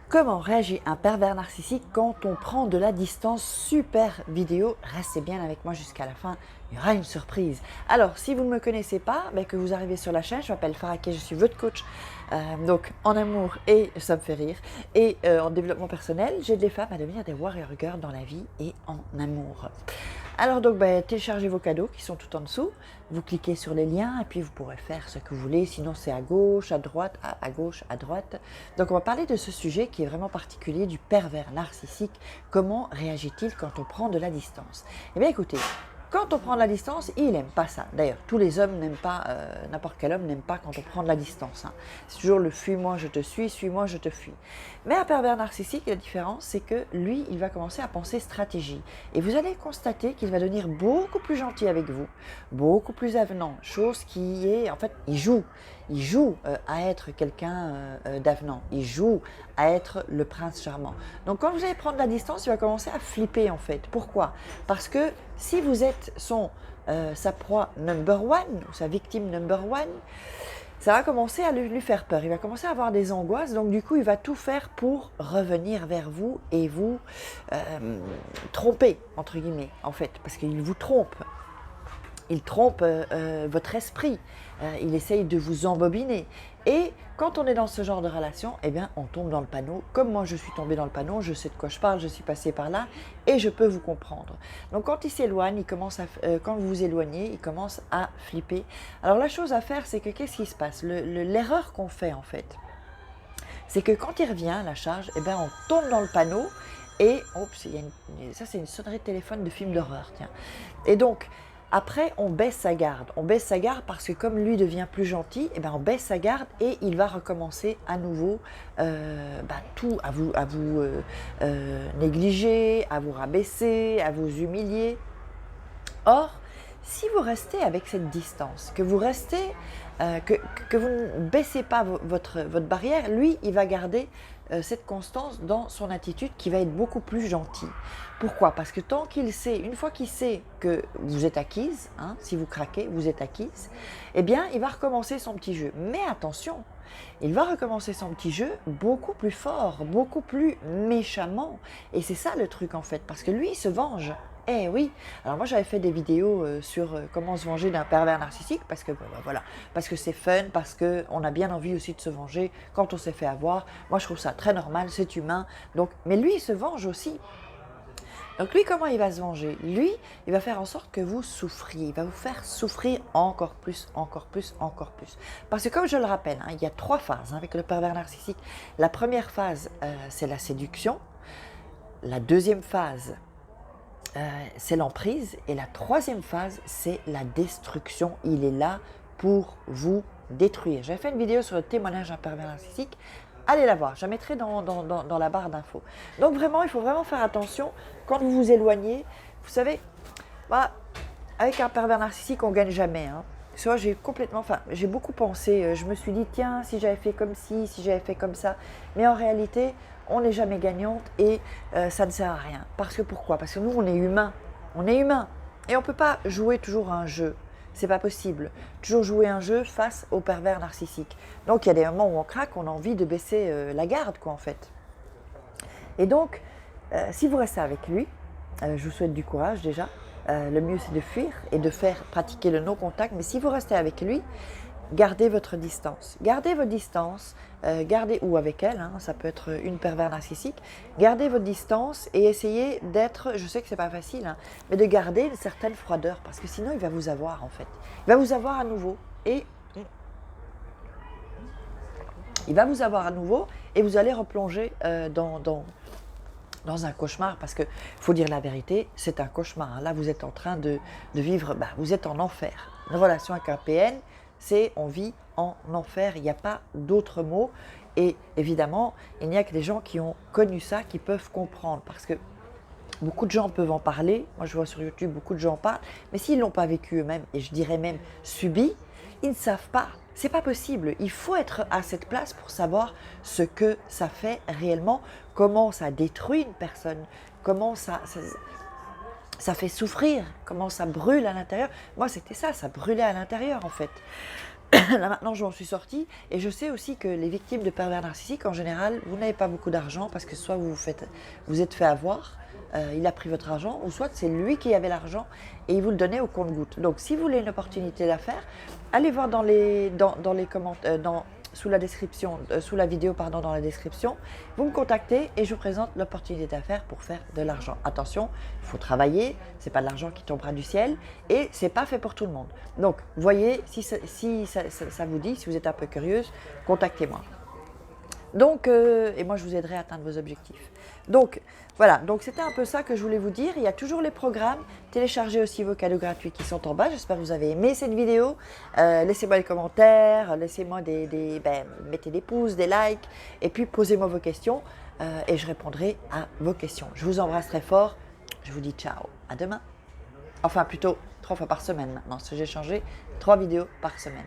Comment réagit un pervers narcissique quand on prend de la distance? Super vidéo, restez bien avec moi jusqu'à la fin, il y aura une surprise. Alors, si vous ne me connaissez pas, que vous arrivez sur la chaîne, je m'appelle Farake, je suis votre coach, donc en amour et ça me fait rire, et en développement personnel, j'aide les femmes à devenir des warrior girls dans la vie et en amour. Alors donc, téléchargez vos cadeaux qui sont tout en dessous, vous cliquez sur les liens et puis vous pourrez faire ce que vous voulez, sinon c'est à gauche, à droite, à gauche, à droite. Donc on va parler de ce sujet qui est vraiment particulier du pervers narcissique. Comment réagit-il quand on prend de la distance? Eh bien écoutez, quand on prend de la distance, il n'aime pas ça. D'ailleurs, tous les hommes n'aiment pas, n'importe quel homme n'aime pas quand on prend de la distance. C'est toujours le fuis-moi, je te suis-moi, je te fuis. Mais un pervers narcissique, la différence, c'est que lui, il va commencer à penser stratégie. Et vous allez constater qu'il va devenir beaucoup plus gentil avec vous, beaucoup plus avenant. Chose qui est, en fait, il joue à être quelqu'un d'avenant. Il joue à être le prince charmant. Donc quand vous allez prendre la distance, il va commencer à flipper en fait. Pourquoi? Parce que si vous êtes sa proie number one, ou sa victime number one, ça va commencer à lui faire peur. Il va commencer à avoir des angoisses. Donc du coup, il va tout faire pour revenir vers vous et vous tromper, entre guillemets, en fait. Parce qu'il vous trompe. Il trompe votre esprit, il essaye de vous embobiner. Et quand on est dans ce genre de relation, eh bien, on tombe dans le panneau. Comme moi, je suis tombée dans le panneau, je sais de quoi je parle, je suis passée par là et je peux vous comprendre. Donc, quand il s'éloigne, quand vous vous éloignez, il commence à flipper. Alors, la chose à faire, c'est que qu'est-ce qui se passe? L'erreur qu'on fait, en fait, c'est que quand il revient, la charge, eh bien, on tombe dans le panneau et, oups, ça, c'est une sonnerie de téléphone de film d'horreur, tiens. Et donc, après, on baisse sa garde. On baisse sa garde parce que comme lui devient plus gentil, eh ben on baisse sa garde et il va recommencer à nouveau tout à vous négliger, à vous rabaisser, à vous humilier. Or, si vous restez avec cette distance, que vous restez, que vous ne baissez pas votre barrière, lui, il va garder cette constance dans son attitude qui va être beaucoup plus gentille. Pourquoi? Parce que tant qu'il sait, une fois qu'il sait que vous êtes acquise, si vous craquez, vous êtes acquise, eh bien, il va recommencer son petit jeu. Mais attention, il va recommencer son petit jeu beaucoup plus fort, beaucoup plus méchamment. Et c'est ça le truc en fait, parce que lui, il se venge. Eh oui, alors moi j'avais fait des vidéos sur comment se venger d'un pervers narcissique parce que voilà, parce que c'est fun, parce qu'on a bien envie aussi de se venger quand on s'est fait avoir. Moi je trouve ça très normal, c'est humain. Donc, mais lui il se venge aussi. Donc lui comment il va se venger? Lui, il va faire en sorte que vous souffriez, il va vous faire souffrir encore plus, encore plus, encore plus. Parce que comme je le rappelle, il y a 3 phases avec le pervers narcissique. La première phase, c'est la séduction. La deuxième phase, c'est l'emprise. Et la troisième phase, c'est la destruction. Il est là pour vous détruire. J'avais fait une vidéo sur le témoignage d'un pervers narcissique. Allez la voir, je la mettrai dans la barre d'infos. Donc vraiment, il faut vraiment faire attention quand vous vous éloignez. Vous savez, avec un pervers narcissique, on ne gagne jamais. Soit j'ai beaucoup pensé, je me suis dit, tiens, si j'avais fait comme ci, si j'avais fait comme ça. Mais en réalité, on n'est jamais gagnante et ça ne sert à rien. Parce que pourquoi? Parce que nous, on est humains. On est humains. Et on ne peut pas jouer toujours un jeu. C'est pas possible. Toujours jouer un jeu face au pervers narcissique. Donc il y a des moments où on craque, on a envie de baisser la garde, quoi, en fait. Et donc, si vous restez avec lui, je vous souhaite du courage déjà. Le mieux c'est de fuir et de faire pratiquer le non-contact. Mais si vous restez avec lui, gardez votre distance. Gardez votre distance, ou avec elle, ça peut être une pervers narcissique. Gardez votre distance et essayez d'être, je sais que c'est pas facile, mais de garder une certaine froideur parce que sinon il va vous avoir en fait. Il va vous avoir à nouveau et vous allez replonger dans un cauchemar, parce que faut dire la vérité, c'est un cauchemar. Là, vous êtes en train de vivre, vous êtes en enfer. Une relation avec un PN, c'est on vit en enfer, il n'y a pas d'autre mot. Et évidemment, il n'y a que les gens qui ont connu ça qui peuvent comprendre, parce que beaucoup de gens peuvent en parler. Moi, je vois sur YouTube, beaucoup de gens en parlent, mais s'ils ne l'ont pas vécu eux-mêmes, et je dirais même subi, ils ne savent pas. C'est pas possible. Il faut être à cette place pour savoir ce que ça fait réellement, comment ça détruit une personne, comment ça fait souffrir, comment ça brûle à l'intérieur. Moi, c'était ça brûlait à l'intérieur en fait. Là maintenant, je m'en suis sortie et je sais aussi que les victimes de pervers narcissiques, en général, vous n'avez pas beaucoup d'argent parce que soit vous êtes fait avoir, il a pris votre argent, ou soit c'est lui qui avait l'argent et il vous le donnait au compte-gouttes. Donc, si vous voulez une opportunité d'affaires, allez voir dans les commentaires, sous la description, sous la vidéo, pardon, dans la description, vous me contactez et je vous présente l'opportunité d'affaires pour faire de l'argent. Attention, il faut travailler, c'est pas de l'argent qui tombera du ciel et c'est pas fait pour tout le monde. Donc, voyez, si ça vous dit, si vous êtes un peu curieuse, contactez-moi. Donc, et moi je vous aiderai à atteindre vos objectifs. Donc, voilà, donc c'était un peu ça que je voulais vous dire. Il y a toujours les programmes. Téléchargez aussi vos cadeaux gratuits qui sont en bas. J'espère que vous avez aimé cette vidéo. Laissez-moi des commentaires, laissez-moi mettez des pouces, des likes, et puis posez-moi vos questions et je répondrai à vos questions. Je vous embrasse très fort. Je vous dis ciao, à demain. Enfin, plutôt 3 fois par semaine maintenant, parce que j'ai changé 3 vidéos par semaine.